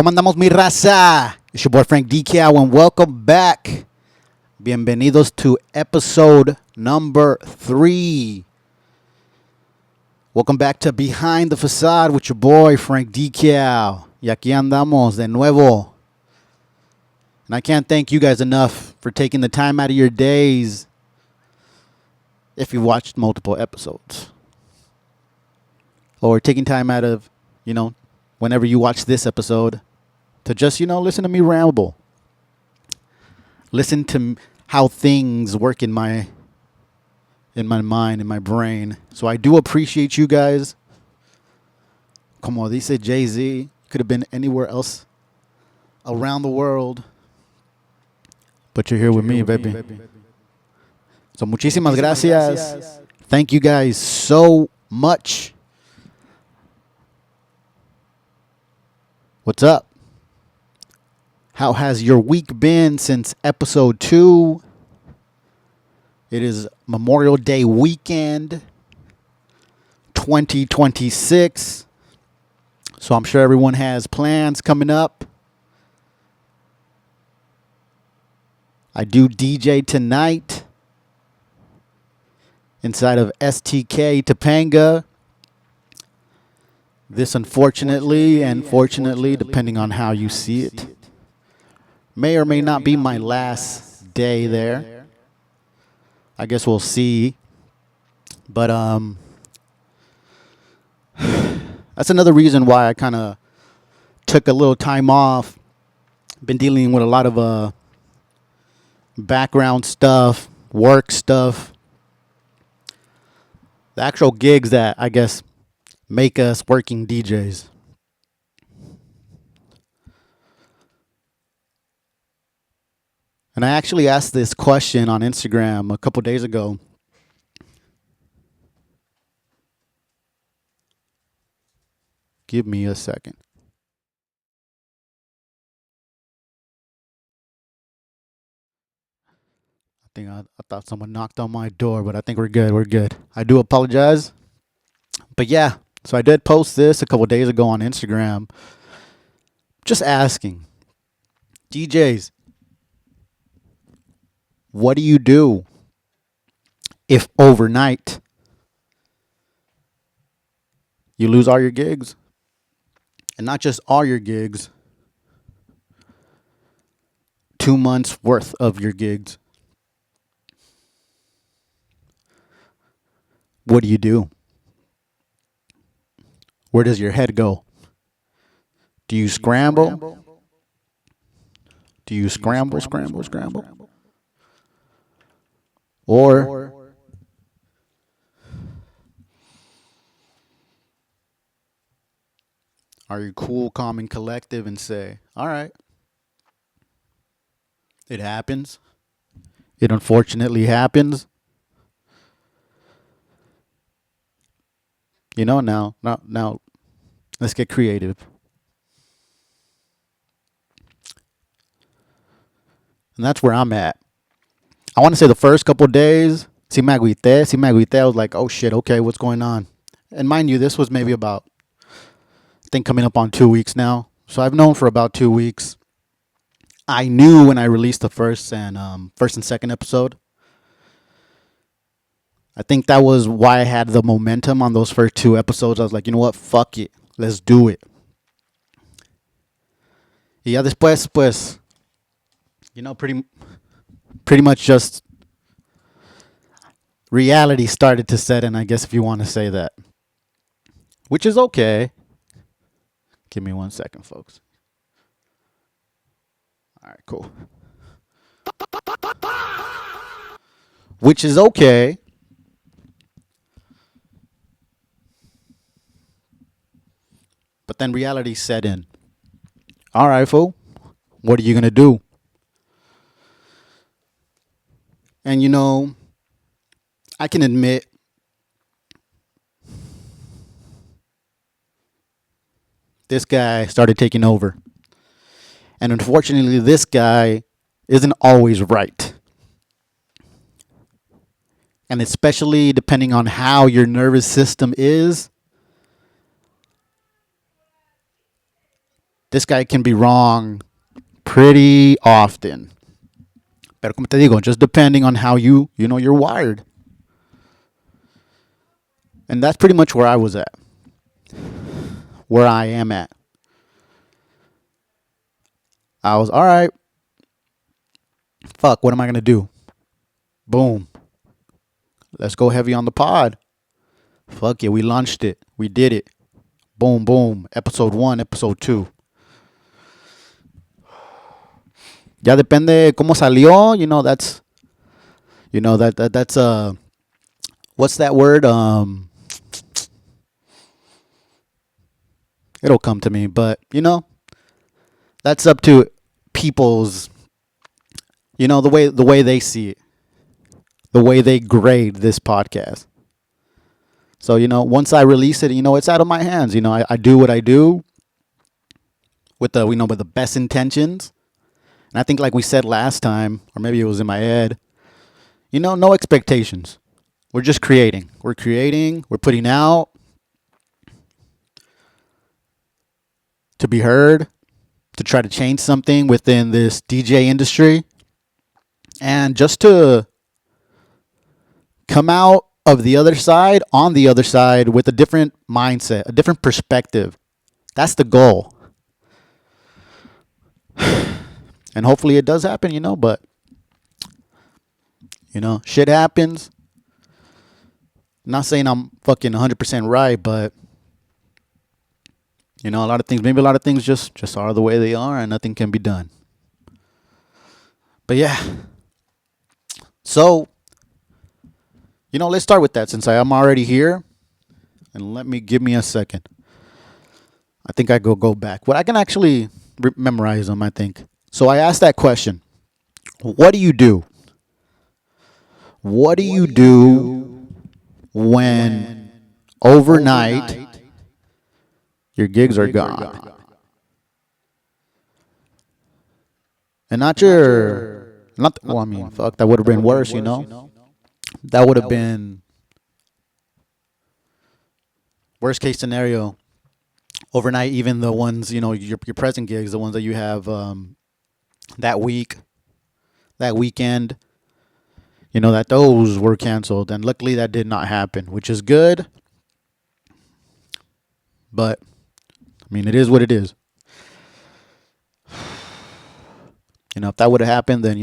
¿Cómo andamos, mi raza? It's your boy FranXDecal, and welcome back. Bienvenidos to episode number 3. Welcome back to Behind the Facade with your boy FranXDecal. Y aquí andamos de nuevo. And I can't thank you guys enough for taking the time out of your days if you watched multiple episodes. Or taking time out of, whenever you watch this episode to just, listen to me ramble. Listen to how things work in my mind, in my brain. So I do appreciate you guys. Como dice Jay-Z, could have been anywhere else around the world, but you're here with me, baby. So muchísimas gracias. Thank you guys so much. What's up? How has your week been since episode 2? It is Memorial Day weekend, 2026. So I'm sure everyone has plans coming up. I do DJ tonight inside of STK Topanga. This unfortunately and fortunately, depending on how you see it, may or may not be my last day there. I guess we'll see. But that's another reason why I kind of took a little time off. Been dealing with a lot of background stuff, work stuff. The actual gigs that I guess make us working DJs. And I actually asked this question on Instagram a couple days ago. Give me a second. I thought someone knocked on my door, but I think we're good. We're good. I do apologize. But yeah, so I did post this a couple days ago on Instagram. Just asking, DJs, what do you do if overnight you lose all your gigs? And not just all your gigs, 2 months worth of your gigs. What do you do? Where does your head go? Do you scramble? Do you scramble? Or are you cool, calm, and collective and say, all right, it happens. It unfortunately happens. Now, let's get creative. And that's where I'm at. I want to say the first couple of days, si me agüité. I was like, oh shit, okay, what's going on? And mind you, this was maybe about, I think coming up on 2 weeks now. So I've known for about 2 weeks. I knew when I released the first and second episode. I think that was why I had the momentum on those first 2 episodes. I was like, you know what? Fuck it. Let's do it. Y ya después, pues, pretty much just reality started to set in, I guess, if you want to say that. Which is okay. Give me 1 second, folks. All right, cool. Which is okay. But then reality set in. All right, fool. What are you going to do? And, I can admit this guy started taking over. And unfortunately, this guy isn't always right. And especially depending on how your nervous system is, this guy can be wrong pretty often. Pero como te digo, just depending on how you're wired. And that's pretty much where I was at. Where I am at. I was, all right, fuck, what am I going to do? Boom. Let's go heavy on the pod. Fuck yeah, we launched it. We did it. Boom, boom. Episode 1, episode 2. Ya depende cómo salió, that's what's that word? It'll come to me, but that's up to people's the way they see it. The way they grade this podcast. So, once I release it, it's out of my hands. I do what I do with with the best intentions. And I think like we said last time, or maybe it was in my head, no expectations. We're just creating. We're creating. We're putting out to be heard, to try to change something within this DJ industry, and just to come out of the other side, on the other side, with a different mindset, a different perspective. That's the goal. And hopefully it does happen, but, shit happens. I'm not saying I'm fucking 100% right, but, maybe a lot of things just are the way they are and nothing can be done. But yeah. So, let's start with that since I am already here. And give me a second. I think I go back. Well, I can actually memorize them, I think. So I asked that question. What do you do? What do you do when overnight your gigs are gone? And fuck, that would have been worse, That would have been worst case scenario. Overnight, even the ones, your present gigs, the ones that you have that week, that weekend, that those were canceled. And luckily that did not happen, which is good. But, it is what it is. If that would have happened, then,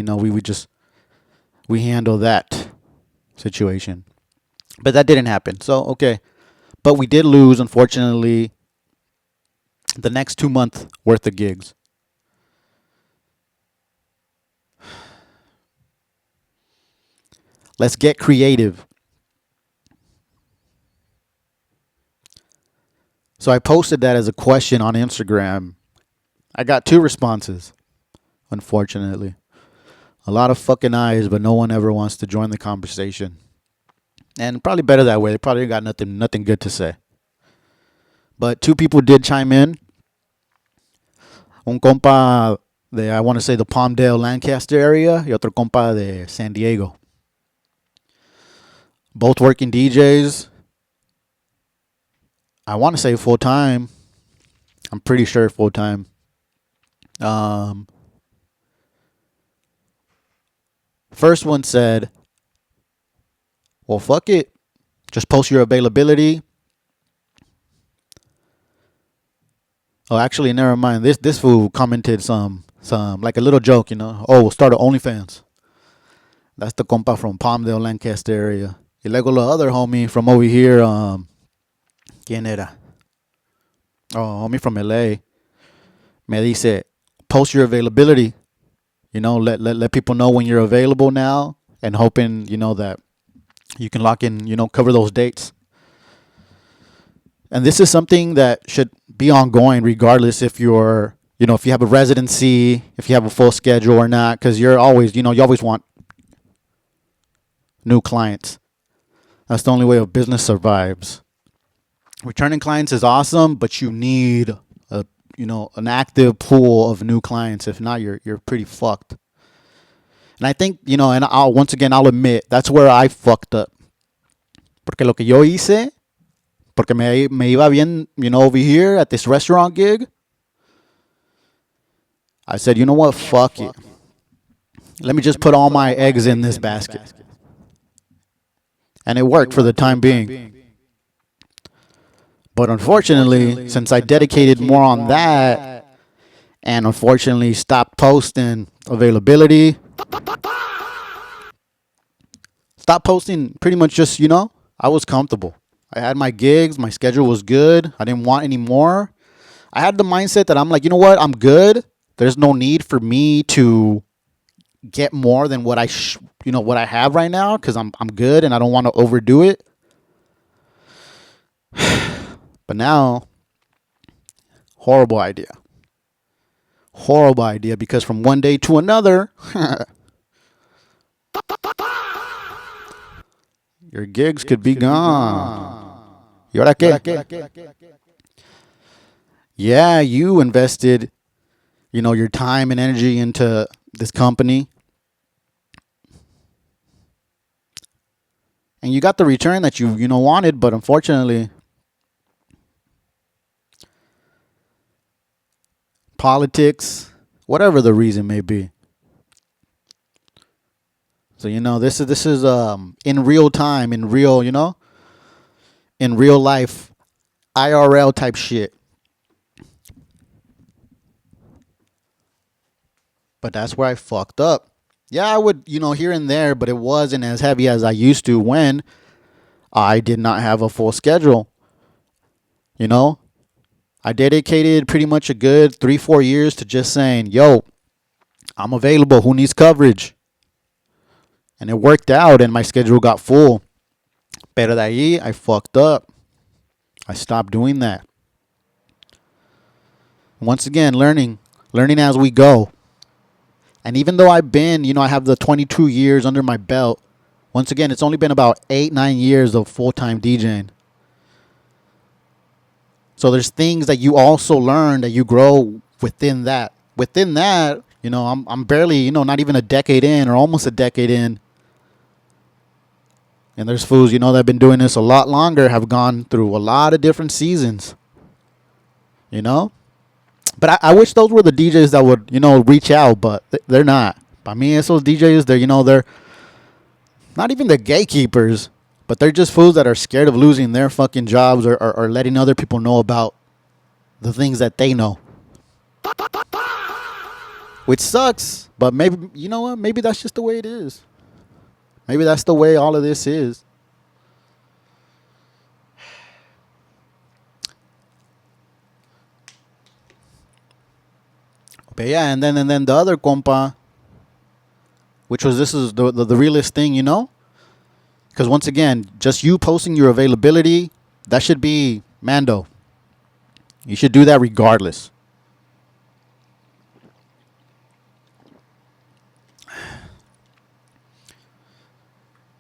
we handle that situation. But that didn't happen. So, okay. But we did lose, unfortunately, the next 2 months worth of gigs. Let's get creative. So I posted that as a question on Instagram. I got 2 responses, unfortunately. A lot of fucking eyes, but no one ever wants to join the conversation. And probably better that way. They probably got nothing good to say. But 2 people did chime in. Un compa de, I want to say, the Palmdale, Lancaster area, y otro compa de San Diego. Both working DJs. I want to say full time. I'm pretty sure full time. First one said, well, fuck it. Just post your availability. Oh, actually, never mind. This fool commented some like a little joke, Oh, we'll start an OnlyFans. That's the compa from Palmdale, Lancaster area. Y luego the other homie from over here, ¿quién era? Oh, homie from LA. Me dice, post your availability. Let people know when you're available now, and hoping, that you can lock in, cover those dates. And this is something that should be ongoing regardless if you're, if you have a residency, if you have a full schedule or not, because you're always, you always want new clients. That's the only way a business survives. Returning clients is awesome, but you need an active pool of new clients. If not, you're pretty fucked. And I think, and I'll admit, that's where I fucked up. Porque lo que yo hice, porque me iba bien, over here at this restaurant gig, I said, you know what? Fuck it. Let me just put all my eggs in this basket. And it worked for the time being. But unfortunately, since I dedicated more on that and unfortunately stopped posting availability, stopped posting pretty much just, I was comfortable. I had my gigs, my schedule was good. I didn't want any more. I had the mindset that I'm like, you know what? I'm good. There's no need for me to get more than what what I have right now because I'm good and I don't want to overdo it. But now, horrible idea. Horrible idea because from one day to another, your gigs could be gone. ¿Y ahora qué? Yeah, you invested, your time and energy into this company. And you got the return that you wanted, but unfortunately, politics, whatever the reason may be. So this is in real time, in real in real life, IRL type shit. But that's where I fucked up. Yeah, I would here and there, but it wasn't as heavy as I used to when I did not have a full schedule. I dedicated pretty much a good 3-4 years to just saying, yo, I'm available. Who needs coverage? And it worked out and my schedule got full. Pero de ahí, I fucked up. I stopped doing that. Once again, learning as we go. And even though I've been, I have the 22 years under my belt, once again, it's only been about 8-9 years of full-time DJing. So there's things that you also learn that you grow within that. Within that, I'm barely, not even a decade in or almost a decade in. And there's fools, that have been doing this a lot longer, have gone through a lot of different seasons. But I wish those were the DJs that would, reach out, but they're not. By me, it's those DJs, they're not even the gatekeepers, but they're just fools that are scared of losing their fucking jobs or letting other people know about the things that they know. Which sucks, but maybe, you know what? Maybe that's just the way it is. Maybe that's the way all of this is. But yeah, and then the other compa, which was this is the realest thing, Because once again, just you posting your availability, that should be Mando. You should do that regardless.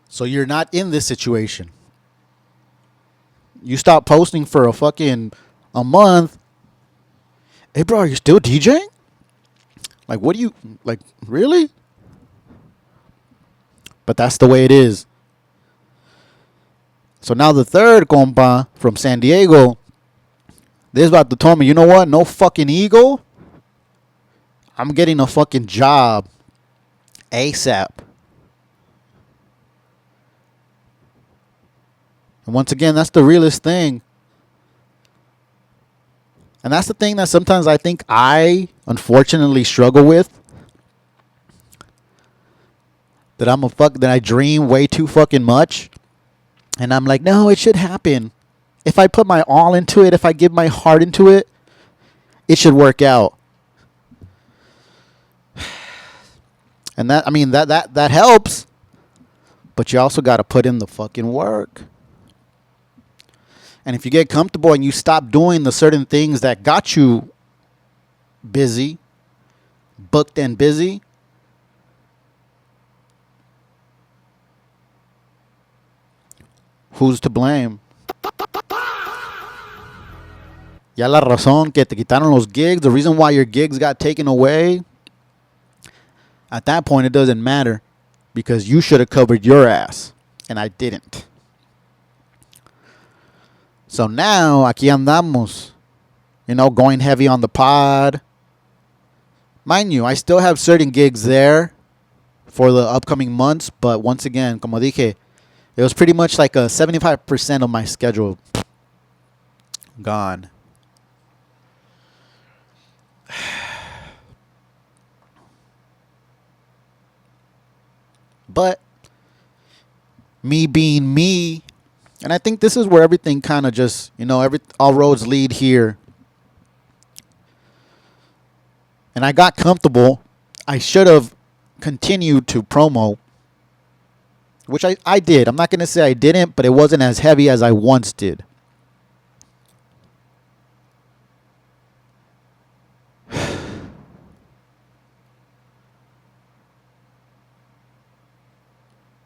So you're not in this situation. You stop posting for a month. Hey, bro, are you still DJing? Like, what do you, really? But that's the way it is. So now the third compa from San Diego, this about to tell me, you know what? No fucking ego. I'm getting a fucking job ASAP. And once again, that's the realest thing. And that's the thing that sometimes I think I unfortunately struggle with. That I dream way too fucking much. And I'm like, no, it should happen. If I put my all into it, if I give my heart into it, it should work out. And that helps. But you also got to put in the fucking work. And if you get comfortable and you stop doing the certain things that got you busy, booked and busy, who's to blame? Ya la razón que te quitaron los gigs, the reason why your gigs got taken away, at that point it doesn't matter because you should have covered your ass and I didn't. So now, aquí andamos, going heavy on the pod. Mind you, I still have certain gigs there for the upcoming months, but once again, como dije, it was pretty much like a 75% of my schedule gone. But me being me, and I think this is where everything kind of just, all roads lead here. And I got comfortable. I should have continued to promo, which I did. I'm not going to say I didn't, but it wasn't as heavy as I once did.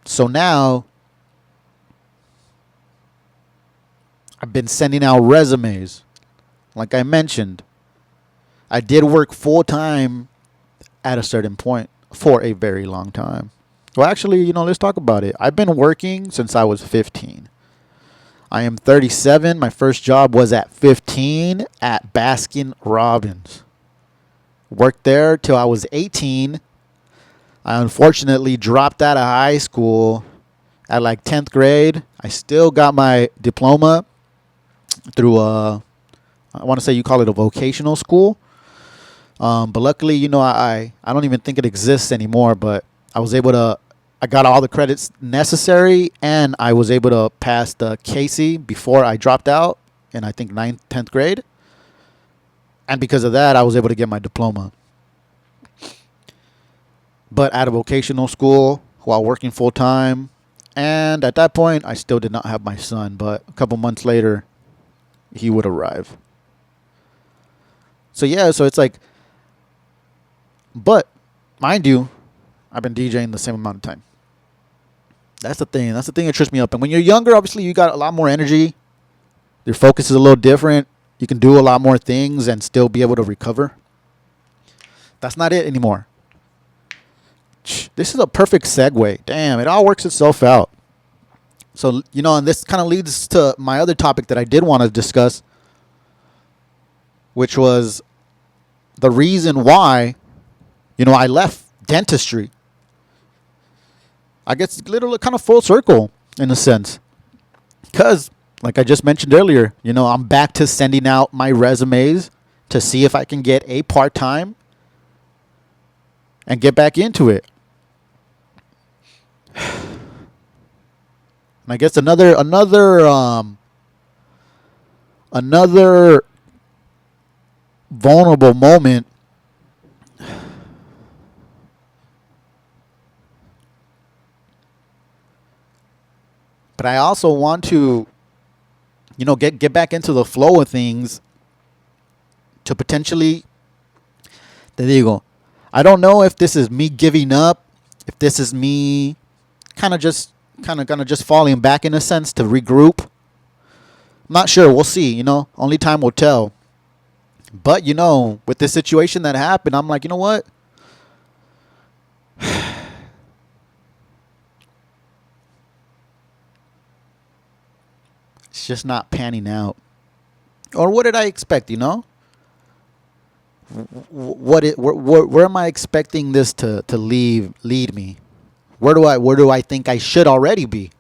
So now I've been sending out resumes. Like I mentioned, I did work full time at a certain point for a very long time. Well, actually, let's talk about it. I've been working since I was 15. I am 37. My first job was at 15 at Baskin Robbins. Worked there till I was 18. I unfortunately dropped out of high school at like 10th grade. I still got my diploma through I want to say you call it a vocational school. But luckily, I don't even think it exists anymore, but I got all the credits necessary, and I was able to pass the Casey before I dropped out in, I think, 9th, 10th grade. And because of that, I was able to get my diploma. But at a vocational school while working full time. And at that point, I still did not have my son. But a couple months later, he would arrive. So yeah, so it's like, but mind you, I've been DJing the same amount of time. That's the thing. That's the thing that trips me up. And when you're younger, obviously, you got a lot more energy. Your focus is a little different. You can do a lot more things and still be able to recover. That's not it anymore. This is a perfect segue. Damn, it all works itself out. So, and this kind of leads to my other topic that I did want to discuss, which was the reason why, I left dentistry. I guess literally kind of full circle in a sense. Because, like I just mentioned earlier, I'm back to sending out my resumes to see if I can get a part-time and get back into it. And I guess another vulnerable moment but I also want to get back into the flow of things to potentially, te digo, I don't know if this is me giving up, if this is me kind of just falling back in a sense to regroup. I'm not sure. We'll see, only time will tell. But, with this situation that happened, I'm like, you know what? It's just not panning out. Or what did I expect, Where am I expecting this to lead me? Where do I think I should already be?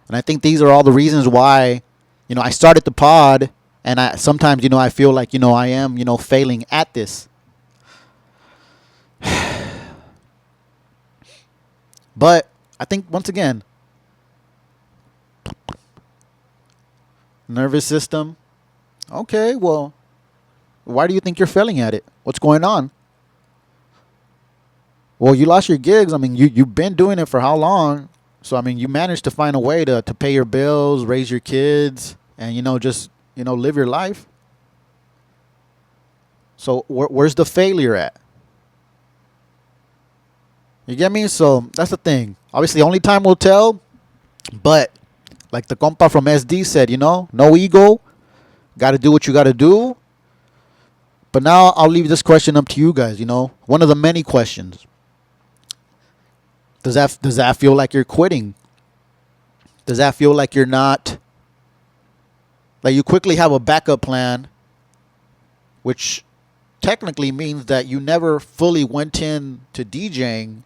And I think these are all the reasons why, I started the pod, and I sometimes, I feel like, I am, failing at this. But I think once again, nervous system. Okay, well, why do you think you're failing at it? What's going on? Well, you lost your gigs. I mean, you've been doing it for how long? So, I mean, you managed to find a way to pay your bills, raise your kids, and, just, live your life. So where's the failure at? You get me? So that's the thing. Obviously, only time will tell. But like the compa from SD said, no ego. Got to do what you got to do. But now I'll leave this question up to you guys, one of the many questions. Does that feel like you're quitting? Does that feel like you're not, like you quickly have a backup plan, which technically means that you never fully went in to DJing.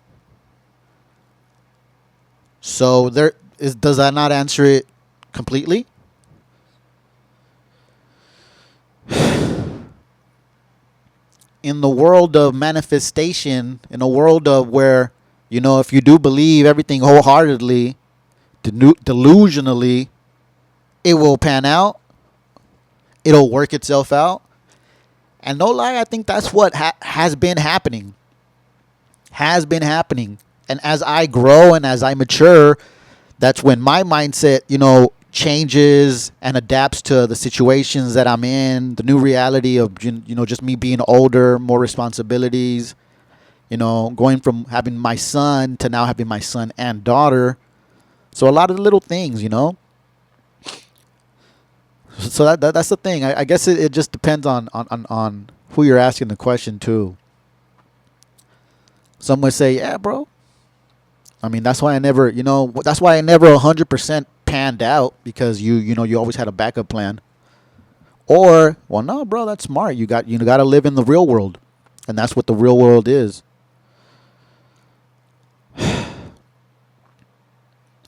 So there is, does that not answer it completely? In the world of manifestation, in a world of where, if you do believe everything wholeheartedly, delusionally, it will pan out. It'll work itself out. And no lie, I think that's what has been happening. Has been happening. And as I grow and as I mature, that's when my mindset, changes and adapts to the situations that I'm in, the new reality of, just me being older, more responsibilities, going from having my son to now having my son and daughter. So a lot of the little things. So that's the thing. I guess it just depends on who you're asking the question to. Some would say, yeah, bro. I mean, that's why I never, 100% panned out, because you always had a backup plan. Or, well, no, bro, that's smart. You got to live in the real world, and that's what the real world is.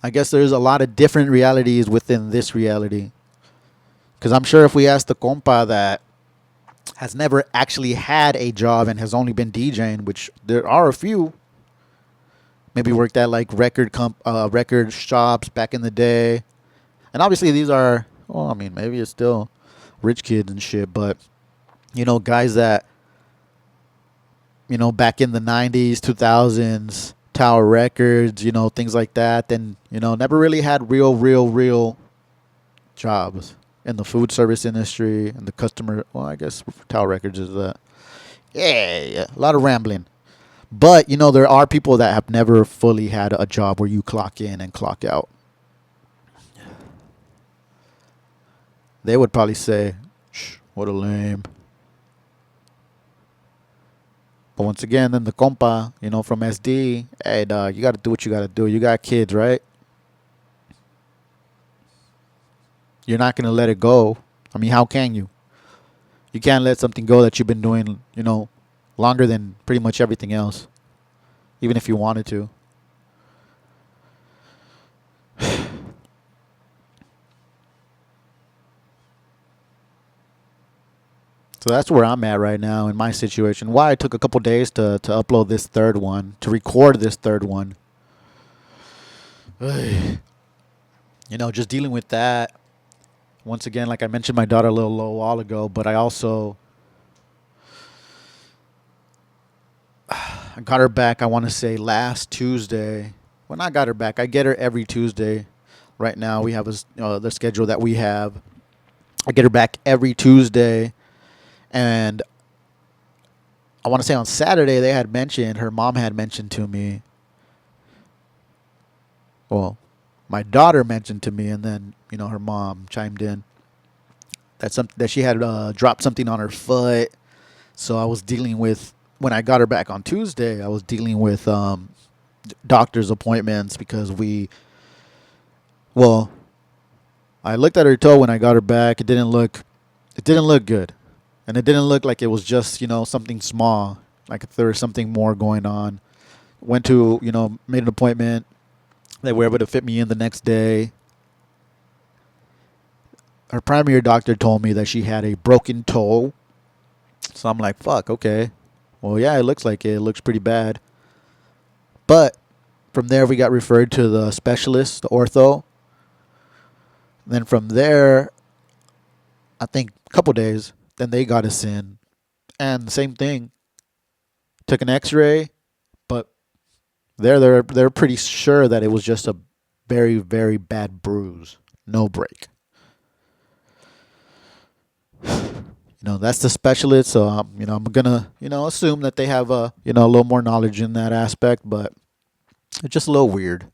I guess there's a lot of different realities within this reality. Because I'm sure if we asked the compa that has never actually had a job and has only been DJing, which there are a few, maybe worked at like record shops back in the day. And obviously these are, well, I mean, maybe it's still rich kids and shit, but, guys that, back in the 90s, 2000s, Tower Records, things like that, then, never really had real jobs in the food service industry and the customer. Well, I guess Tower Records is that. Yeah, a lot of rambling. But, there are people that have never fully had a job where you clock in and clock out. They would probably say, shh, what a lame. But once again, then the compa, from SD, hey, dog, you got to do what you got to do. You got kids, right? You're not going to let it go. I mean, how can you? You can't let something go that you've been doing, longer than pretty much everything else, even if you wanted to. So that's where I'm at right now in my situation. Why I took a couple days to upload this third one, to record this third one. Just dealing with that. Once again, like I mentioned my daughter a little while ago, but I also I got her back, I want to say last Tuesday. When I got her back, I get her every Tuesday. Right now we have the schedule that we have. I get her back every Tuesday. And I want to say on Saturday her mom had mentioned to me, well, my daughter mentioned to me, and then, her mom chimed in that she had dropped something on her foot. So I was dealing with, when I got her back on Tuesday, I was dealing with doctor's appointments because I looked at her toe when I got her back. It didn't look good. And it didn't look like it was just, something small, like if there was something more going on. Went to, made an appointment. They were able to fit me in the next day. Her primary doctor told me that she had a broken toe. So I'm like, fuck, okay. Well, yeah, it looks like it. It looks pretty bad. But from there, we got referred to the specialist, the ortho. Then from there, I think a couple days, then they got us in. And same thing. Took an x-ray, but they're pretty sure that it was just a very, very bad bruise. No break. That's the specialist, so I'm gonna assume that they have a little more knowledge in that aspect, but it's just a little weird.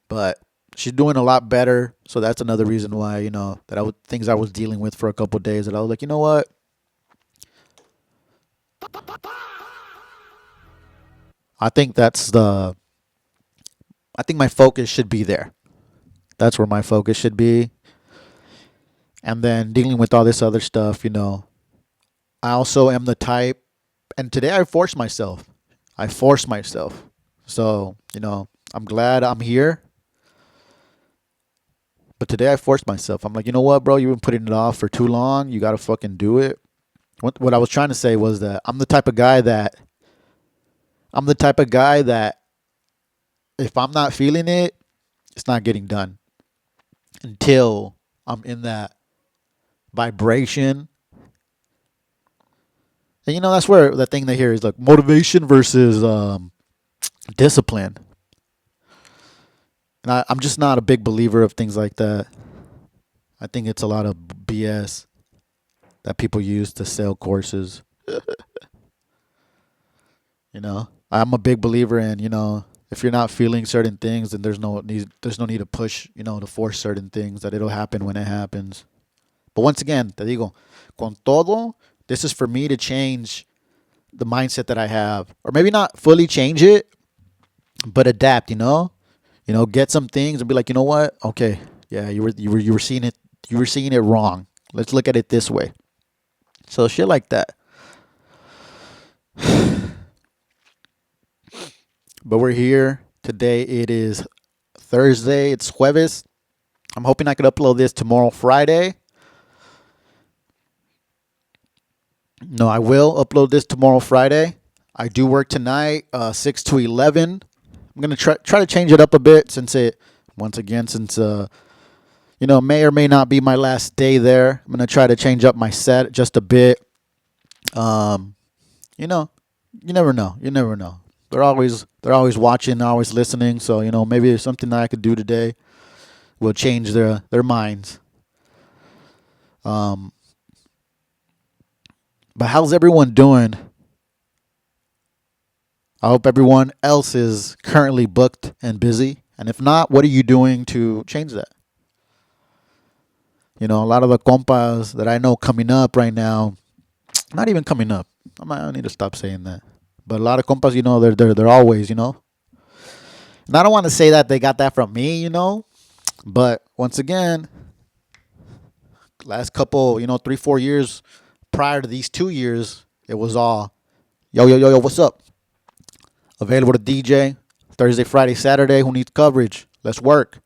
But she's doing a lot better, so that's another reason why that things I was dealing with for a couple of days, that I was like, you know what? I think my focus should be there. That's where my focus should be. And then dealing with all this other stuff, I also am the type, and today I forced myself. I forced myself. So, I'm glad I'm here. But today I forced myself. I'm like, you know what, bro? You've been putting it off for too long. You got to fucking do it. What I was trying to say was that I'm the type of guy that if I'm not feeling it, it's not getting done until I'm in that vibration. And that's where the thing they hear is like motivation versus discipline. And I'm just not a big believer of things like that. I think it's a lot of BS that people use to sell courses. I'm a big believer in, if you're not feeling certain things, then there's no need to push, to force certain things, that it'll happen when it happens. But once again, te digo, con todo, this is for me to change the mindset that I have, or maybe not fully change it, but adapt. Get some things and be like, you know what? Okay, yeah, you were seeing it wrong. Let's look at it this way. So shit like that. But we're here today. It is Thursday. It's Jueves. I'm hoping I could upload this tomorrow, Friday. No, I will upload this tomorrow, Friday. I do work tonight, 6 to 11. I'm gonna try to change it up a bit since may or may not be my last day there. I'm gonna try to change up my set just a bit. Um, you know, you never know. You never know. They're always watching, always listening. So maybe it's something that I could do today will change their minds. Um, but how's everyone doing? I hope everyone else is currently booked and busy. And if not, what are you doing to change that? A lot of the compas that I know coming up right now, not even coming up. I need to stop saying that. But a lot of compas, they're always, And I don't want to say that they got that from me, But once again, last couple, 3-4 years prior to these 2 years, it was all, yo, yo, yo, yo, what's up? Available to DJ Thursday, Friday, Saturday. Who needs coverage? Let's work.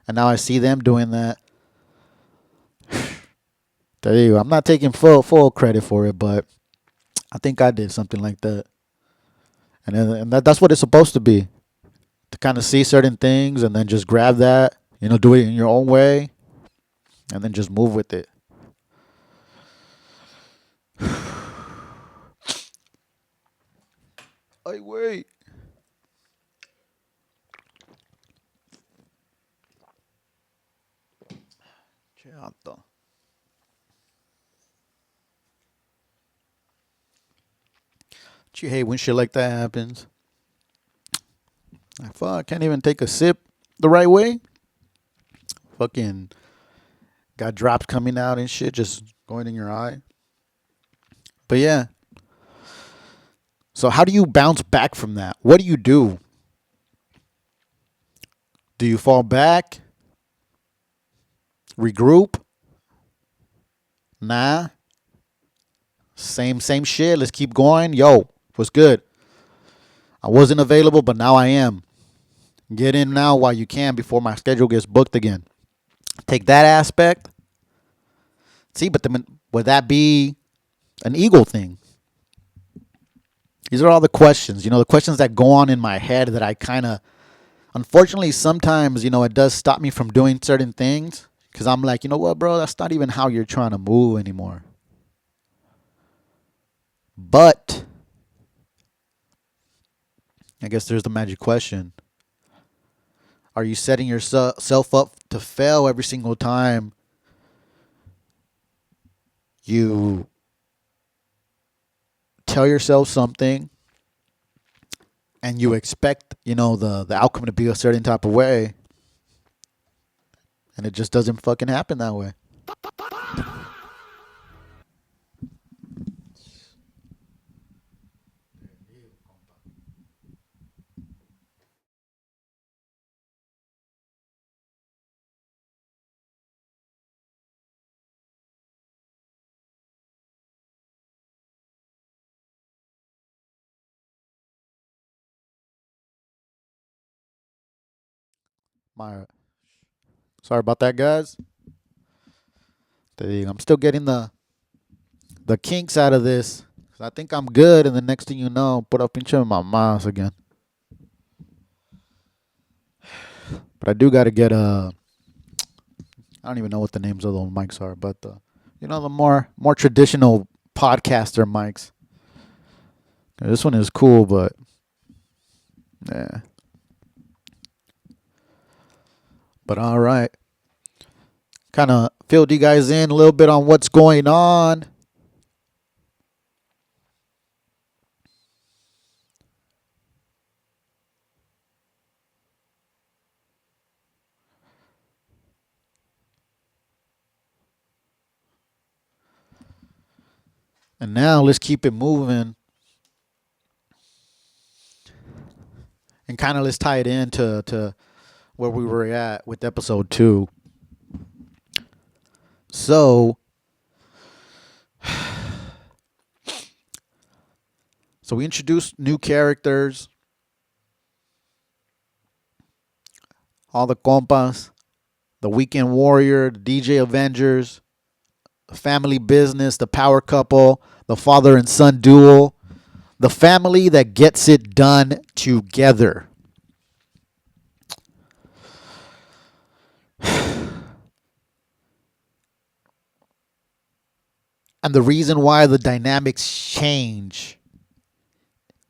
And now I see them doing that. There you go. I'm not taking full credit for it, but I think I did something like that. And that's what it's supposed to be. To kind of see certain things and then just grab that, do it in your own way, and then just move with it. Ay, wait. Chato. You hate when shit like that happens. I can't even take a sip the right way. Fucking got drops coming out and shit just going in your eye. But yeah. So how do you bounce back from that? What do you do? Do you fall back? Regroup? Nah. Same shit. Let's keep going. Yo, what's good? I wasn't available, but now I am. Get in now while you can before my schedule gets booked again. Take that aspect. See, but would that be an ego thing? These are all the questions, the questions that go on in my head that I kind of, unfortunately, sometimes, it does stop me from doing certain things because I'm like, you know what, bro, that's not even how you're trying to move anymore. But I guess there's the magic question. Are you setting yourself up to fail every single time you tell yourself something and you expect, the outcome to be a certain type of way, and it just doesn't fucking happen that way? My sorry about that, guys. I'm still getting the kinks out of this. I think I'm good, and the next thing you know, put up pinche my mouse again. But I do got to get I don't even know what the names of those mics are, but the more traditional podcaster mics. This one is cool, but yeah. But all right. Kind of filled you guys in a little bit on what's going on. And now let's keep it moving. And kind of let's tie it into where we were at with episode 2. So we introduced new characters. All the compas, the Weekend Warrior, the DJ Avengers, the Family Business, the Power Couple, the father and son duel, the family that gets it done together. And the reason why the dynamics change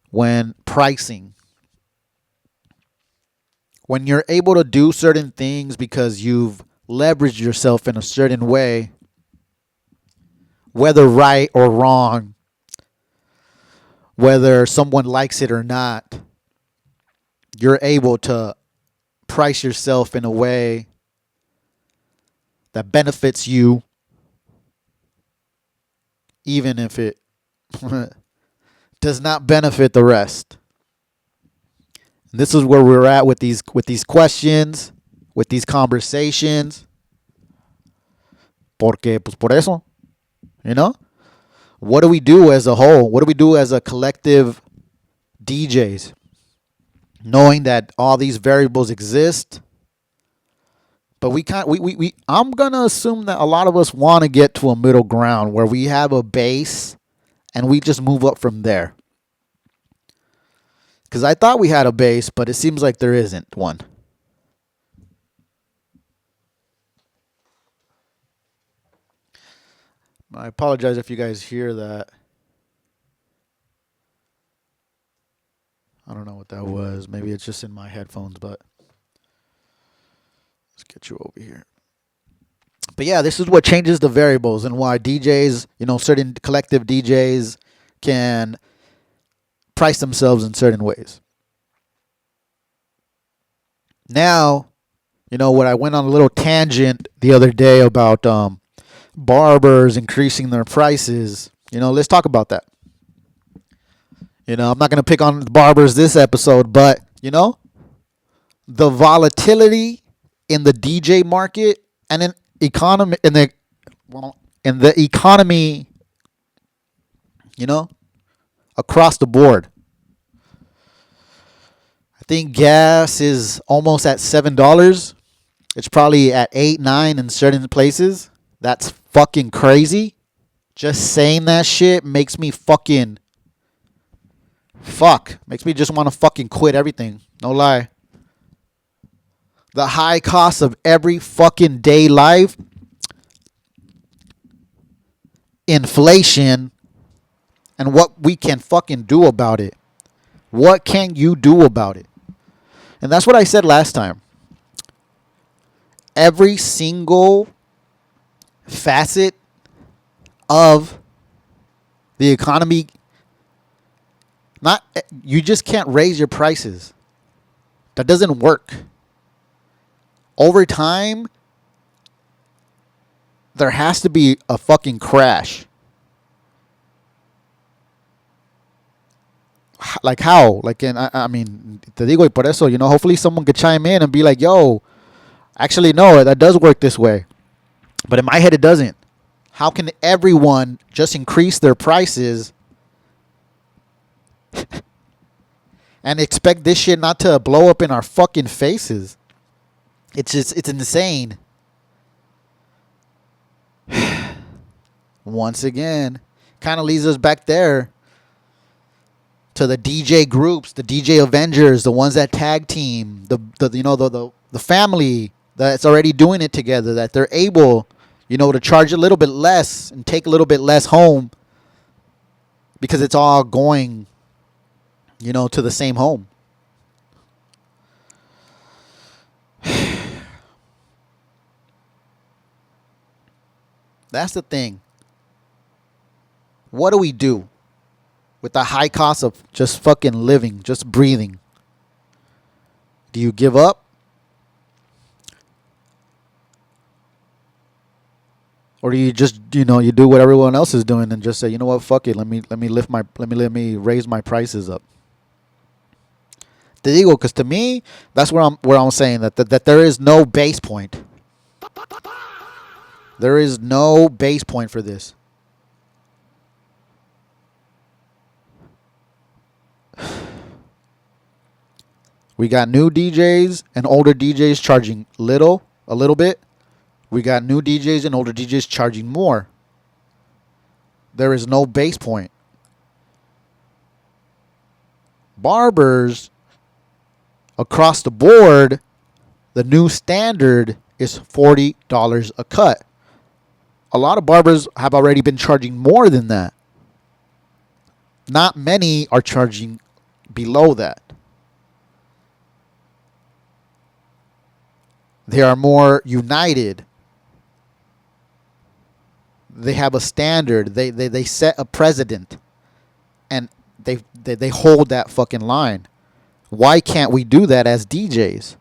when pricing. When you're able to do certain things because you've leveraged yourself in a certain way, whether right or wrong, whether someone likes it or not, you're able to price yourself in a way that benefits you, even if it does not benefit the rest. And this is where we're at with these questions, with these conversations. Porque, pues por eso, what do we do as a whole? What do we do as a collective DJs? Knowing that all these variables exist, but I'm gonna assume that a lot of us want to get to a middle ground where we have a base and we just move up from there. Because I thought we had a base, but it seems like there isn't one. I apologize if you guys hear that. I don't know what that was. Maybe it's just in my headphones, but let's get you over here. But yeah, this is what changes the variables and why DJs, certain collective DJs can price themselves in certain ways. Now, what I went on a little tangent the other day about barbers increasing their prices. Let's talk about that. I'm not going to pick on barbers this episode, but, the volatility in the DJ market and in the economy, across the board. I think gas is almost at $7. It's probably at $8, $9 in certain places. That's fucking crazy. Just saying that shit makes me makes me just want to fucking quit everything. No lie. The high cost of every fucking day life, inflation, and what we can fucking do about it. What can you do about it? And that's what I said last time. Every single facet of the economy, you just can't raise your prices. That doesn't work. Over time, there has to be a fucking crash. Like how? I mean, te digo y por eso, hopefully someone could chime in and be like, yo, actually, no, that does work this way. But in my head, it doesn't. How can everyone just increase their prices and expect this shit not to blow up in our fucking faces? It's insane. Once again, kind of leads us back there to the DJ groups, the DJ Avengers, the ones that tag team, the family that's already doing it together, that they're able, to charge a little bit less and take a little bit less home because it's all going, to the same home. That's the thing. What do we do with the high cost of just fucking living, just breathing? Do you give up? Or do you just, you do what everyone else is doing and just say, you know what, fuck it, let me raise my prices up. Te digo, because to me, that's where I'm saying that there is no base point. There is no base point for this. We got new DJs and older DJs charging a little bit. We got new DJs and older DJs charging more. There is no base point. Barbers, across the board, the new standard is $40 a cut. A lot of barbers have already been charging more than that. Not many are charging below that. They are more united. They have a standard. They set a precedent. And they hold that fucking line. Why can't we do that as DJs?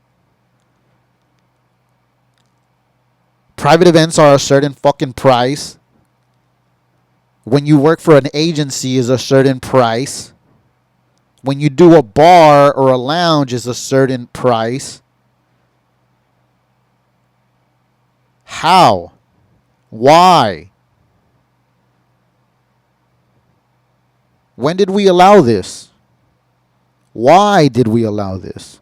Private events are a certain fucking price. When you work for an agency is a certain price. When you do a bar or a lounge is a certain price. How? Why? When did we allow this? Why did we allow this?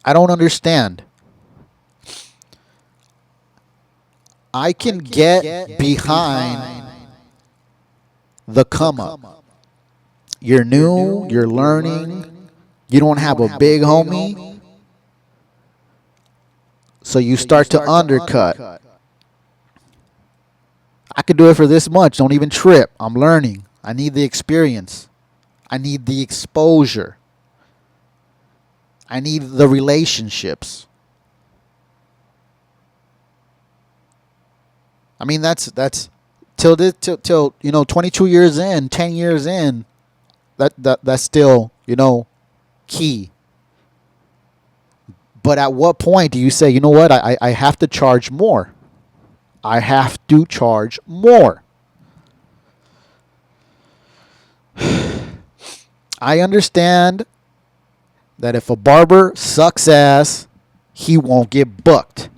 I don't understand. I can get behind the come up. You're new, you're learning, you don't have a big homie, so you start to undercut. I could do it for this much, don't even trip. I'm learning. I need the experience. I need the exposure. I need the relationships. I mean, that's till 22 years in, 10 years in, that's still, key. But at what point do you say, you know what, I have to charge more? I have to charge more. I understand that if a barber sucks ass, he won't get booked.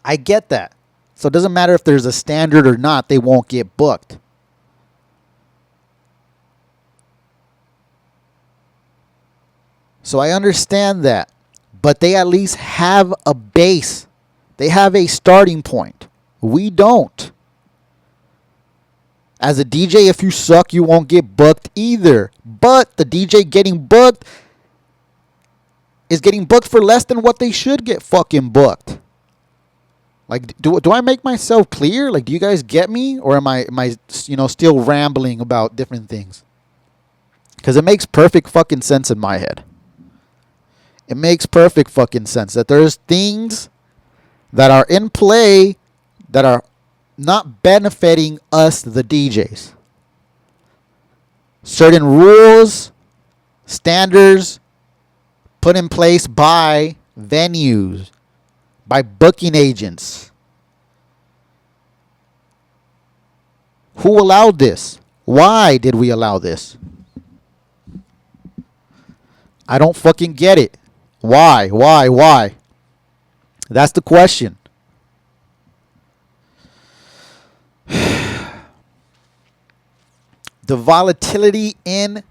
I get that. So it doesn't matter if there's a standard or not, they won't get booked. So I understand that. But they at least have a base. They have a starting point. We don't. As a DJ, if you suck, you won't get booked either. But the DJ getting booked is getting booked for less than what they should get fucking booked. Like, do I make myself clear? Like, do you guys get me? Or am I still rambling about different things? Because it makes perfect fucking sense in my head. It makes perfect fucking sense that there's things that are in play that are not benefiting us, the DJs. Certain rules, standards put in place by venues, by booking agents. Who allowed this? Why did we allow this? I don't fucking get it. Why? That's the question. The volatility in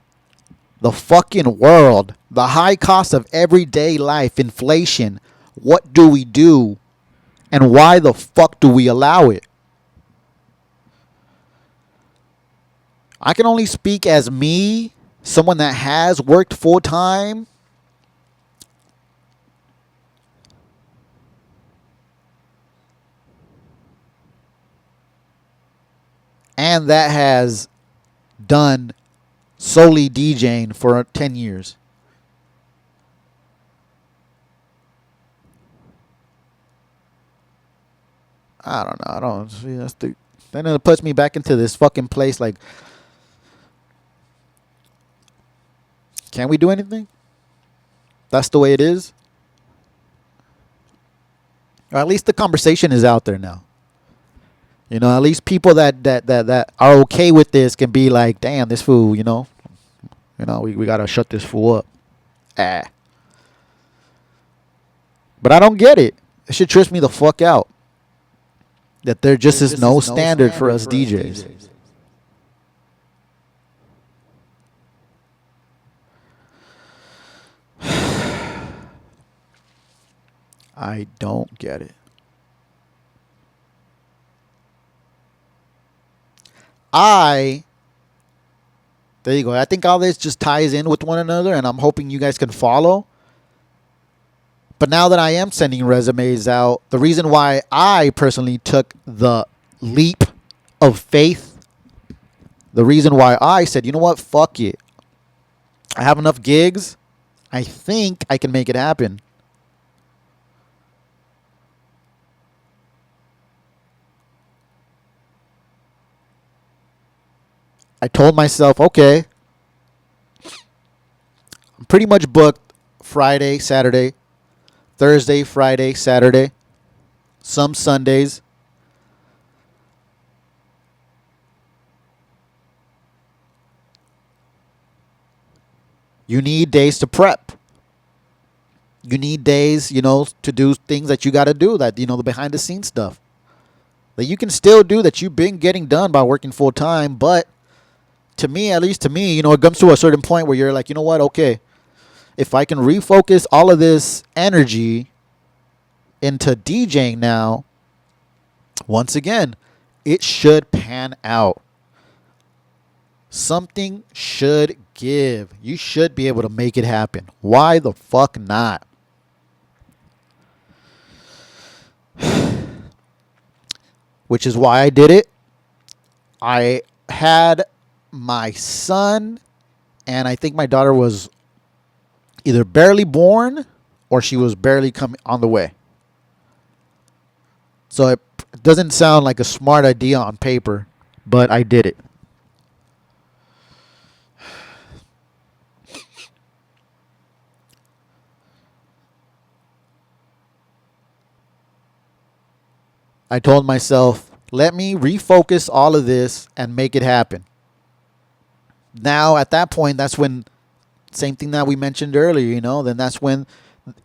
the fucking world, the high cost of everyday life, inflation. What do we do? And why the fuck do we allow it? I can only speak as me, someone that has worked full time. And that has done solely DJing for 10 years. I don't know. I don't see then it puts me back into this fucking place like, can we do anything? That's the way it is. Or at least the conversation is out there now. You know, at least people that are okay with this can be like, damn, this fool, we gotta shut this fool up. But I don't get it. It should trips me the fuck out that there just is no standard for us DJs. I don't get it. There you go. I think all this just ties in with one another, and I'm hoping you guys can follow. But now that I am sending resumes out, the reason why I personally took the leap of faith, the reason why I said, you know what, fuck it. I have enough gigs. I think I can make it happen. I told myself, okay, I'm pretty much booked Friday, Saturday, Thursday, Friday, Saturday, some Sundays. You need days to prep. You need days, to do things that you got to do, that, the behind the scenes stuff that you can still do that you've been getting done by working full time. But to me, at least to me, it comes to a certain point where you're like, you know what? Okay, if I can refocus all of this energy into DJing now, once again, it should pan out. Something should give. You should be able to make it happen. Why the fuck not? Which is why I did it. I had my son, and I think my daughter was either barely born or she was barely coming on the way. So it doesn't sound like a smart idea on paper, but I did it. I told myself, let me refocus all of this and make it happen. Now, at that point, that's when, same thing that we mentioned earlier, then that's when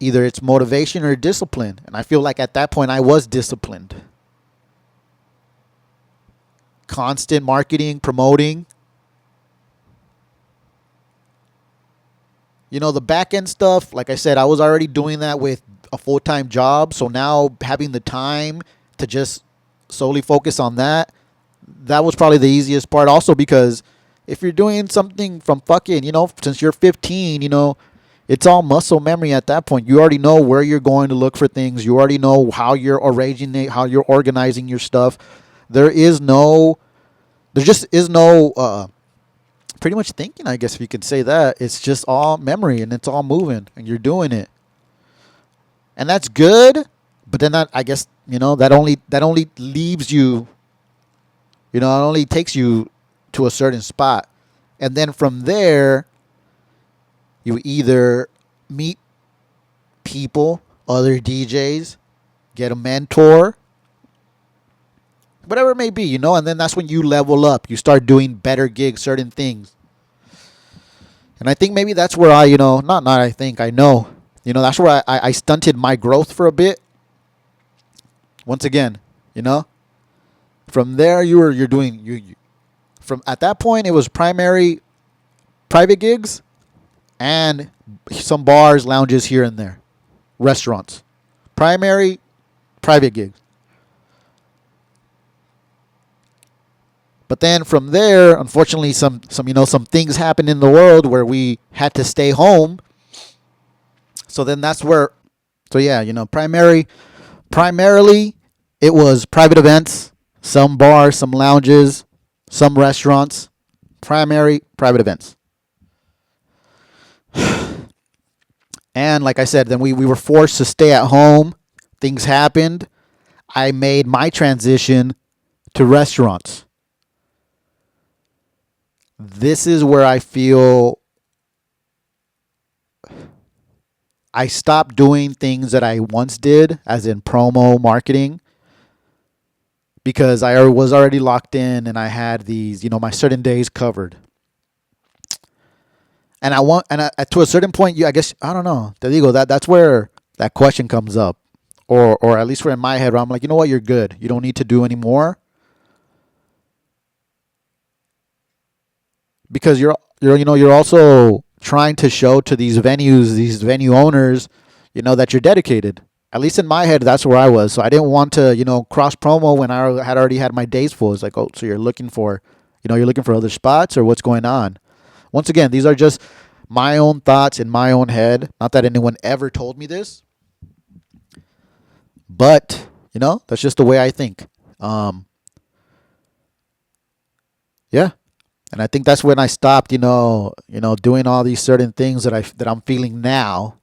either it's motivation or discipline. And I feel like at that point I was disciplined. Constant marketing, promoting. The back end stuff, like I said, I was already doing that with a full-time job. So now having the time to just solely focus on that was probably the easiest part. Also because if you're doing something from fucking, since you're 15, it's all muscle memory at that point. You already know where you're going to look for things. You already know how you're organizing your stuff. There just is no pretty much thinking, I guess, if you could say that. It's just all memory, and it's all moving, and you're doing it. And that's good, but then that, I guess, that only leaves you, it only takes you to a certain spot. And then from there, you either meet people, other DJs, get a mentor, whatever it may be, and then that's when you level up. You start doing better gigs, certain things. And I think maybe that's where I know, that's where I stunted my growth for a bit. Once again, from there you're doing from at that point it was primary private gigs and some bars, lounges here and there, restaurants. Primary private gigs. But then from there, unfortunately, some some things happened in the world where we had to stay home. So then that's where, so yeah, primarily it was private events, some bars, some lounges, some restaurants, primary private events. And like I said, then we were forced to stay at home. Things happened. I made my transition to restaurants. This is where I feel I stopped doing things that I once did, as in promo marketing, because I was already locked in and I had these, my certain days covered. And to a certain point, I guess, I don't know. Te digo, that's where that question comes up. Or at least for in my head, where I'm like, you know what, you're good. You don't need to do any more. Because you're also trying to show to these venues, these venue owners, that you're dedicated. At least in my head, that's where I was. So I didn't want to, cross promo when I had already had my days full. It's like, oh, so you're looking for other spots, or what's going on? Once again, these are just my own thoughts in my own head. Not that anyone ever told me this, but that's just the way I think. Yeah. And I think that's when I stopped, doing all these certain things that I'm feeling now,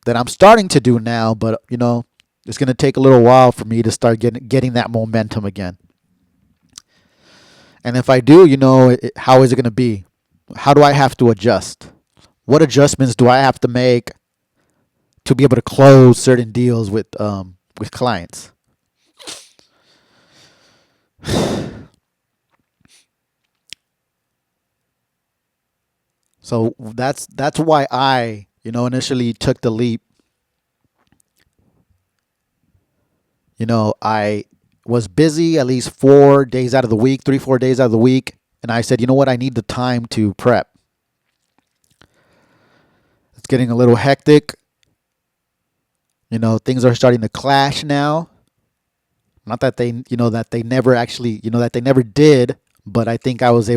that I'm starting to do now, but it's going to take a little while for me to start getting that momentum again. And if I do, how is it going to be? How do I have to adjust? What adjustments do I have to make to be able to close certain deals with clients? So that's why I, initially took the leap. I was busy at least 4 days out of the week, 3-4 days out of the week. And I said, you know what? I need the time to prep. It's getting a little hectic. Things are starting to clash now. Not that they never actually, that they never did. But I think I was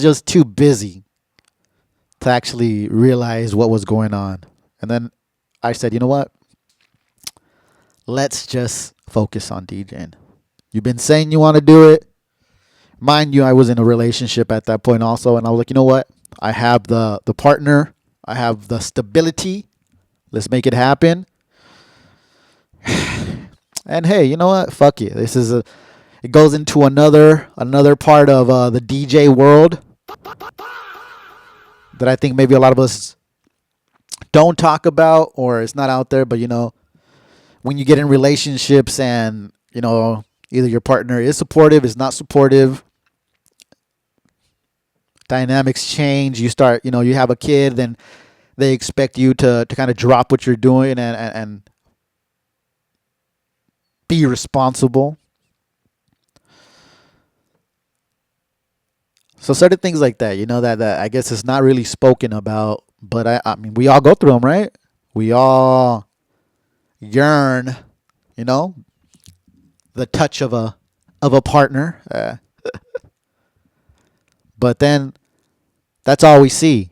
just too busy to actually realize what was going on. And then I said, you know what? Let's just focus on DJing. You've been saying you want to do it. Mind you, I was in a relationship at that point also. And I was like, you know what? I have the partner. I have the stability. Let's make it happen. And hey, you know what? Fuck it. It goes into another part of the DJ world that I think maybe a lot of us don't talk about, or it's not out there. But when you get in relationships and either your partner is supportive, is not supportive, dynamics change. You start, you have a kid, then they expect you to kind of drop what you're doing and be responsible. So certain things like that, that I guess it's not really spoken about, but I mean, we all go through them, right? We all yearn, the touch of a partner. But then that's all we see.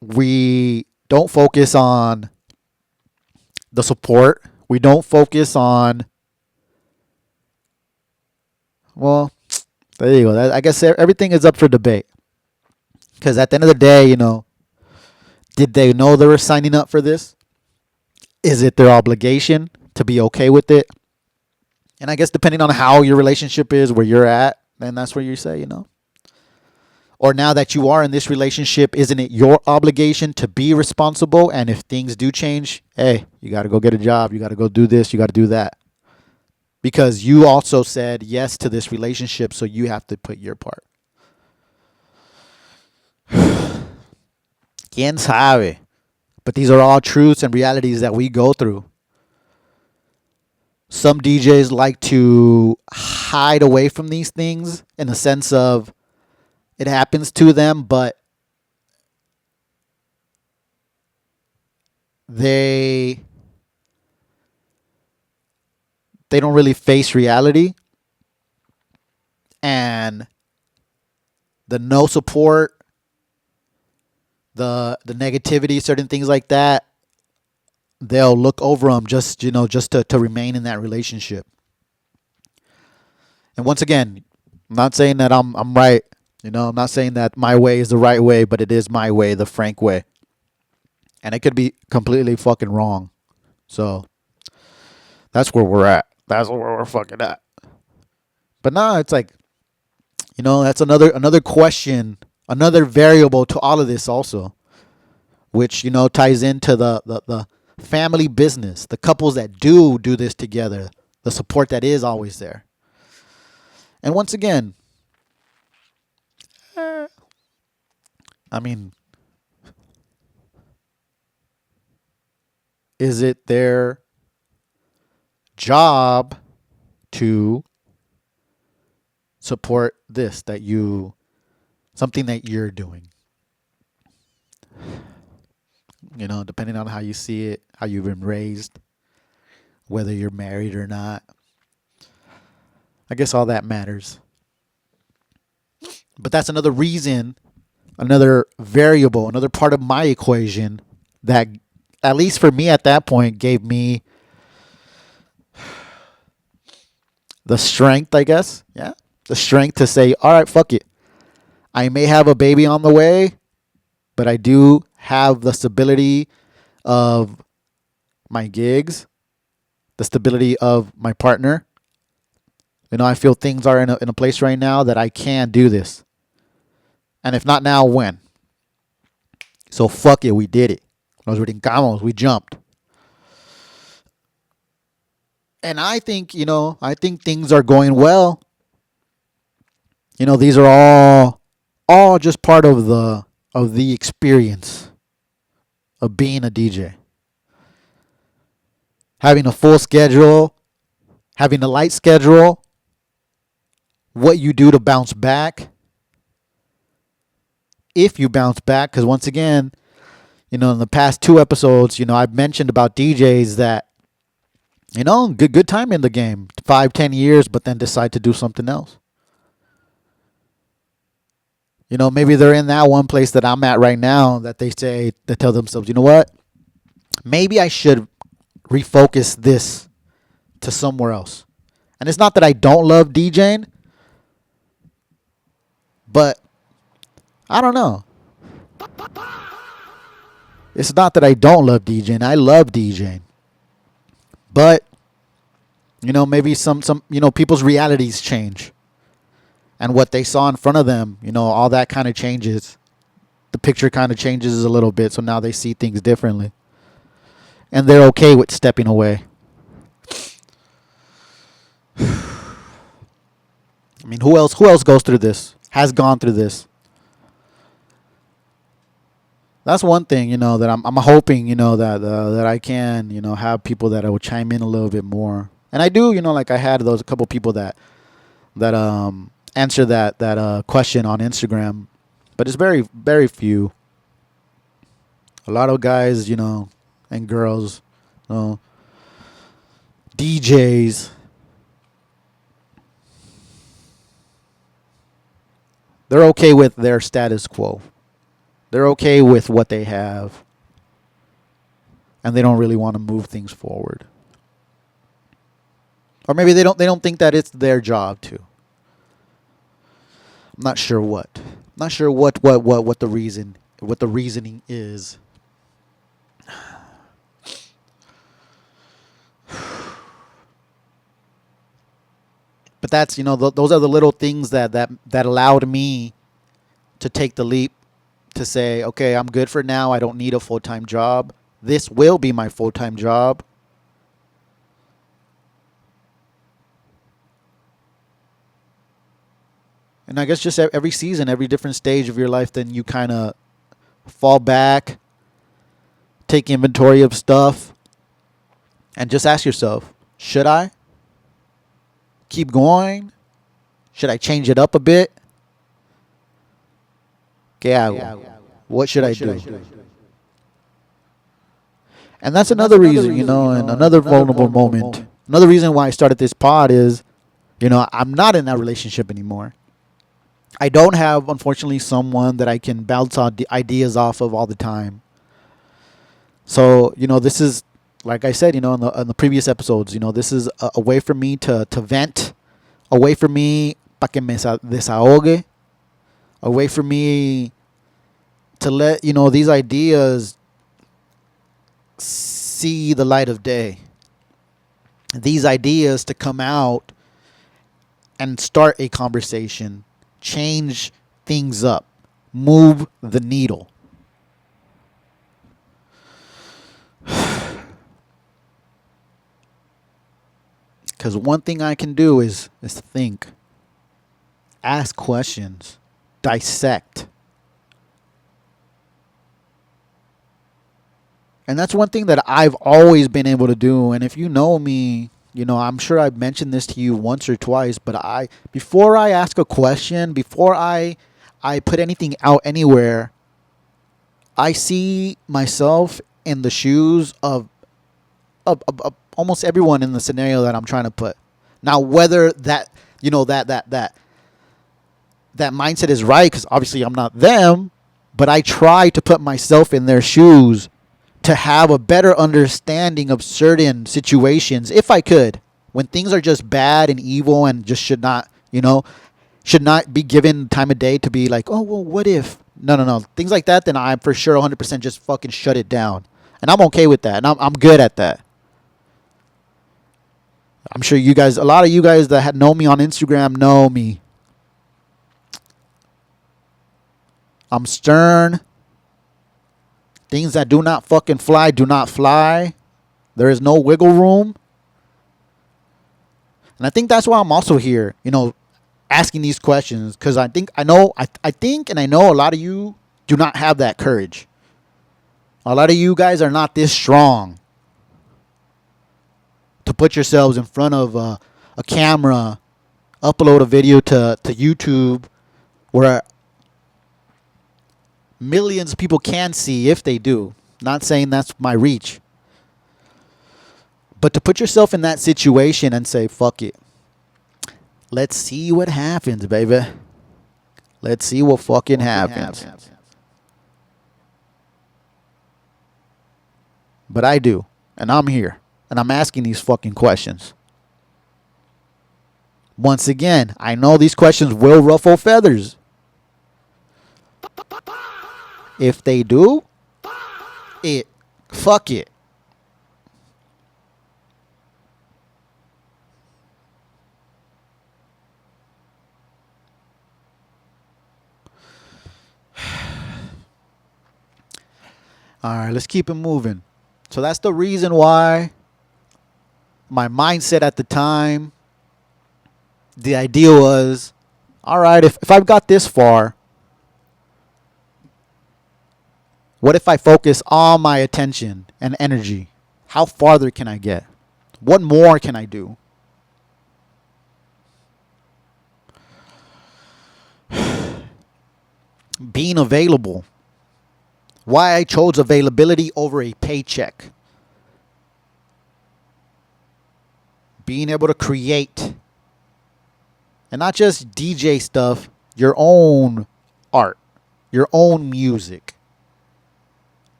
We don't focus on the support. We don't focus on, well, there you go. I guess everything is up for debate. Because at the end of the day, did they know they were signing up for this? Is it their obligation to be okay with it? And I guess depending on how your relationship is, where you're at, then that's where you say, Or now that you are in this relationship, isn't it your obligation to be responsible? And if things do change, hey, you got to go get a job. You got to go do this. You got to do that. Because you also said yes to this relationship, so you have to put your part. Quién sabe? But these are all truths and realities that we go through. some DJs like to hide away from these things in the sense of it happens to them, but they don't really face reality, and the no support, the negativity, certain things like that, they'll look over them just to remain in that relationship. And once again, I'm not saying that I'm right. I'm not saying that my way is the right way, but it is my way, the Frank way. And it could be completely fucking wrong. So that's where we're at. That's where we're fucking at. But nah, it's like, that's another question, another variable to all of this also, which, ties into the family business, the couples that do this together, the support that is always there. And once again, I mean, is it their job to support something that you're doing? Depending on how you see it, how you've been raised, whether you're married or not. I guess all that matters. But that's another reason, another variable, another part of my equation that, at least for me at that point, gave me the strength, I guess. Yeah. The strength to say, all right, fuck it. I may have a baby on the way, but I do have the stability of my gigs, the stability of my partner. I feel things are in a place right now that I can do this. And if not now, when? So fuck it, we did it. Nos brincamos, we jumped. And I think things are going well. These are all just part of the experience of being a DJ. Having a full schedule, having a light schedule, what you do to bounce back. If you bounce back, because once again, in the past 2 episodes, I've mentioned about DJs that, good time in the game, 5-10 years, but then decide to do something else. Maybe they're in that one place that I'm at right now that they tell themselves, you know what? Maybe I should refocus this to somewhere else. And it's not that I don't love DJing, but I don't know. It's not that I don't love DJing. I love DJing. But, maybe some people's realities change. And what they saw in front of them, all that kind of changes. The picture kind of changes a little bit. So now they see things differently. And they're okay with stepping away. I mean, who else goes through this? Has gone through this? That's one thing, that I'm hoping, that I can, have people that will chime in a little bit more. And I do, like I had a couple people that answer that question on Instagram, but it's very, very few. A lot of guys, and girls, DJs, they're okay with their status quo. They're okay with what they have, and they don't really want to move things forward. Or maybe they don't think that it's their job to. I'm not sure what. I'm not sure what the reasoning is. But that's, those are the little things that allowed me to take the leap to say, okay, I'm good for now. I don't need a full-time job. This will be my full-time job. And I guess just every season, every different stage of your life, then you kind of fall back, take inventory of stuff, and just ask yourself, should I? keep going? Should I change it up a bit? ¿Qué hago? What should I do? And that's another reason, and another vulnerable moment. Another reason why I started this pod is, I'm not in that relationship anymore. I don't have, unfortunately, someone that I can bounce ideas off of all the time. So, this is, like I said, in the previous episodes, this is a way for me to vent, a way for me para que me desahogue, a way for me to let, these ideas see the light of day. These ideas to come out and start a conversation, change things up, move the needle. Because one thing I can do is think, ask questions, dissect. And that's one thing that I've always been able to do. And if you know me, I'm sure I've mentioned this to you once or twice, but before I ask a question, before I put anything out anywhere, I see myself in the shoes of almost everyone in the scenario that I'm trying to put. Now, whether that mindset is right, because obviously I'm not them, but I try to put myself in their shoes to have a better understanding of certain situations, if I could, when things are just bad and evil and just should not be given time of day to be like, oh, well, what if? No. Things like that, then I'm for sure 100% just fucking shut it down. And I'm okay with that. And I'm good at that. I'm sure a lot of you guys that had known me on Instagram know me. I'm stern. Things that do not fucking fly do not fly. There is no wiggle room. And I think that's why I'm also here, asking these questions, because I think and I know a lot of you do not have that courage. A lot of you guys are not this strong to put yourselves in front of a camera, upload a video to YouTube where millions of people can see, if they do. Not saying that's my reach. But to put yourself in that situation and say, fuck it. Let's see what happens, baby. Let's see what fucking happens. But I do. And I'm here. And I'm asking these fucking questions. Once again, I know these questions will ruffle feathers. If they do, fuck it. All right, let's keep it moving. So that's the reason why my mindset at the time, the idea was, all right, if I've got this far, what if I focus all my attention and energy? How farther can I get? What more can I do? Being available. Why I chose availability over a paycheck. Being able to create. And not just DJ stuff, your own art, your own music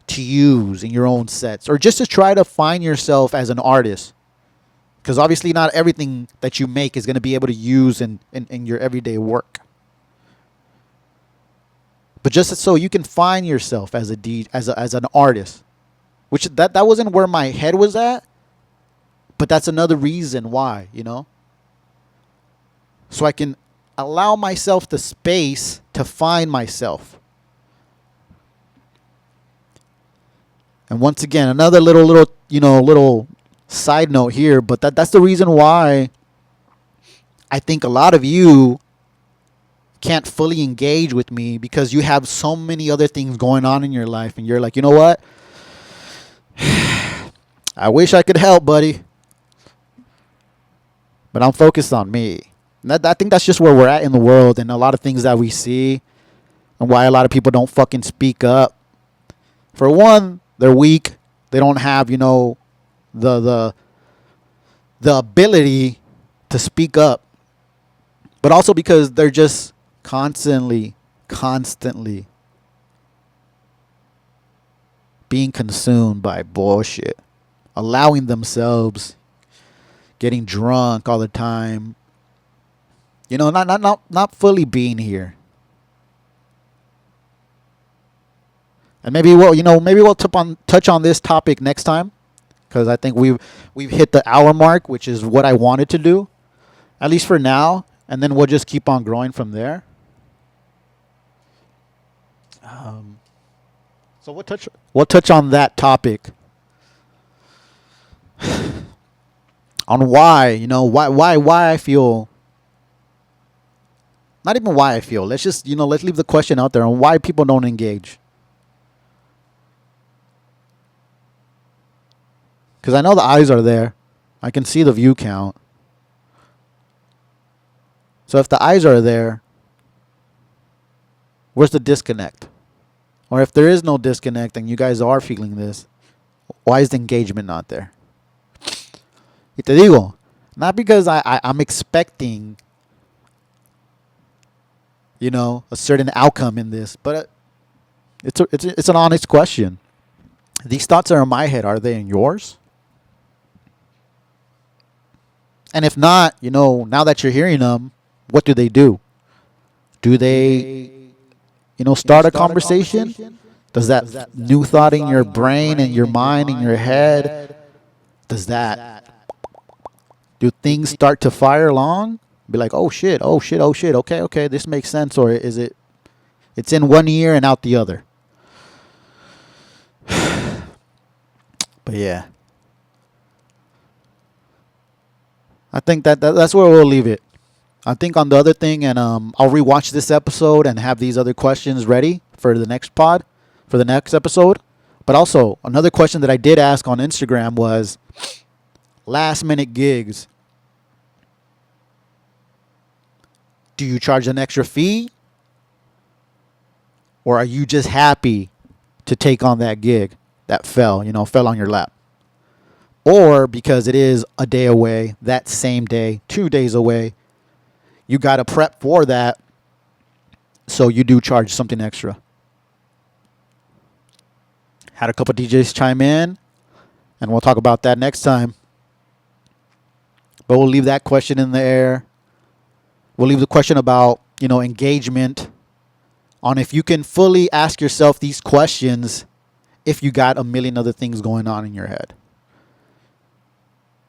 to use in your own sets, or just to try to find yourself as an artist, because obviously not everything that you make is going to be able to use in your everyday work, but just so you can find yourself as as an artist, which that wasn't where my head was at, but that's another reason why, so I can allow myself the space to find myself. And once again, another little side note here, but that's the reason why I think a lot of you can't fully engage with me, because you have so many other things going on in your life, and you're like, you know what? I wish I could help, buddy. But I'm focused on me. And I think that's just where we're at in the world, and a lot of things that we see, and why a lot of people don't fucking speak up. For one, they're weak. They don't have, the the the ability to speak up. But also because they're just constantly being consumed by bullshit, allowing themselves getting drunk all the time. Not fully being here. And maybe we'll touch on this topic next time, because I think we've hit the hour mark, which is what I wanted to do, at least for now, and then we'll just keep on growing from there. So we'll touch on that topic, on why I feel. Not even why I feel. Let's leave the question out there on why people don't engage. Because I know the eyes are there. I can see the view count. So if the eyes are there, where's the disconnect? Or if there is no disconnect and you guys are feeling this, why is the engagement not there? Y te digo, not because I'm expecting, a certain outcome in this, but it's an honest question. These thoughts are in my head. Are they in yours? And if not, now that you're hearing them, what do they do? Do they, start a conversation? Does that new thought in your brain and your mind and your head, do things start to fire along? Be like, oh shit, okay, this makes sense. Or is it's in one ear and out the other? But yeah. I think that's where we'll leave it. I think on the other thing, and I'll rewatch this episode and have these other questions ready for the next episode. But also, another question that I did ask on Instagram was last minute gigs. Do you charge an extra fee? Or are you just happy to take on that gig that fell on your lap? Or because it is a day away, that same day, 2 days away, you got to prep for that, so you do charge something extra. Had a couple DJs chime in, and we'll talk about that next time. But we'll leave that question in the air. We'll leave the question about, engagement, on if you can fully ask yourself these questions if you got a million other things going on in your head.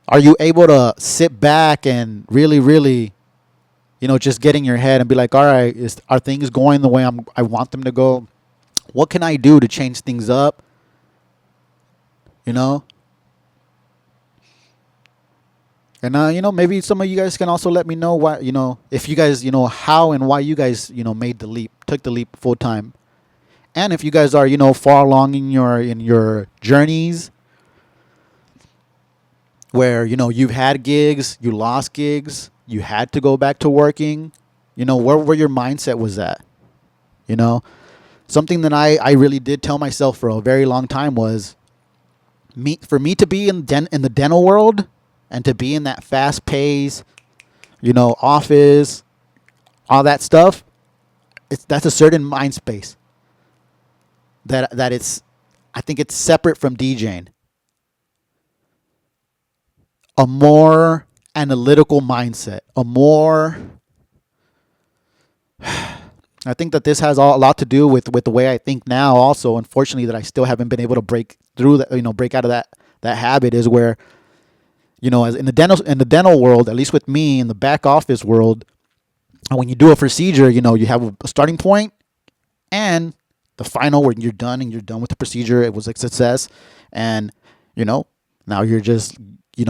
Are you able to sit back and really, just get in your head and be like, all right, are things going the way I want them to go? What can I do to change things up? And, maybe some of you guys can also let me know why, if you guys, how and why you guys, took the leap full time. And if you guys are, far along in your journeys, where, you've had gigs, you lost gigs, you had to go back to working, where your mindset was at. Something that I really did tell myself for a very long time was, for me to be in the dental world and to be in that fast pace, office, all that stuff, that's a certain mind space that I think it's separate from DJing. A more analytical mindset, I think that this has a lot to do with the way I think now. Also, unfortunately, that I still haven't been able to break through that, break out of that habit, is where, as in the dental world, at least with me in the back office world, when you do a procedure, you have a starting point and the final where you're done with the procedure. It was a success, and now you're just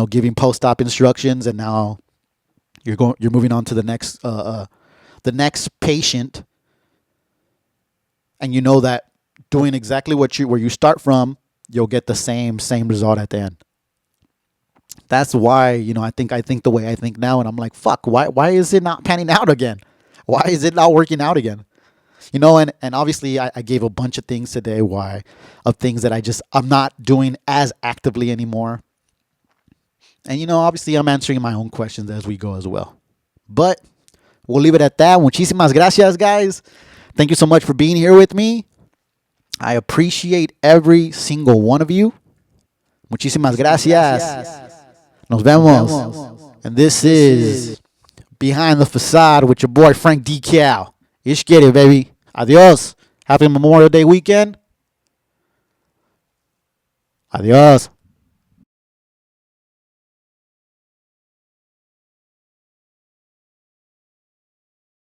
giving post-op instructions, and now you're moving on to the next patient. And that doing exactly where you start from, you'll get the same result at the end. That's why, I think the way I think now, and I'm like, fuck, why is it not panning out again? Why is it not working out again? And obviously I gave a bunch of things today of things that I'm not doing as actively anymore. And obviously I'm answering my own questions as we go as well. But we'll leave it at that. Muchísimas gracias, guys. Thank you so much for being here with me. I appreciate every single one of you. Muchísimas gracias. Nos vemos. And this is Behind the Facade with your boy FranXDecal. Ish get it, baby. Adios. Happy Memorial Day weekend. Adios.